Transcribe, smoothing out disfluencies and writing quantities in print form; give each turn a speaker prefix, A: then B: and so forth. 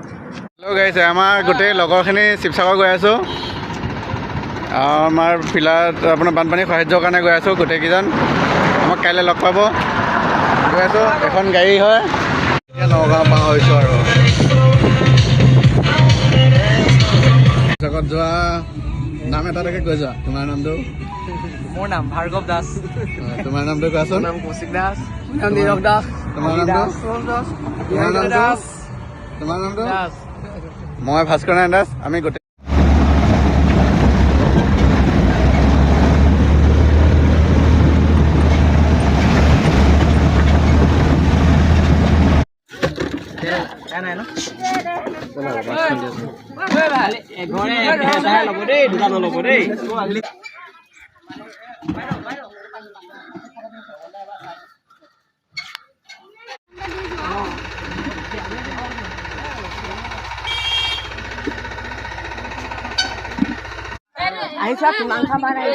A: Hello' গাইছে আমাৰ গোটেই লগৰখিনি শিৱসাগৰ গৈ আছোঁ। আমাৰ ফিল্ডত আপোনাৰ বানপানী সাহায্যৰ কাৰণে গৈ আছোঁ। গোটেইকেইজন আমাক কাইলৈ লগ পাব। গৈ আছোঁ, এখন গাড়ী হয়। এতিয়া নগাঁও পাৰ হৈছোঁ আৰু শিৱসাগৰত যোৱা নাম এটালৈকে কৈ যোৱা। তোমাৰ নামটো?
B: মোৰ নাম ভাৰ্গৱ দাস।
A: তোমাৰ নামটো কোৱাচোন?
B: নাম কৌশিক দাস। নাম নীৰৱ দাস।
A: তোমাৰ নামটো? তোমাৰ নামটো? তোমাৰ নামটো? মই ভাস্কৰ নাৰায়ণ দাস। আমি গোটেই
B: আহিছা কিমান খাবা নাই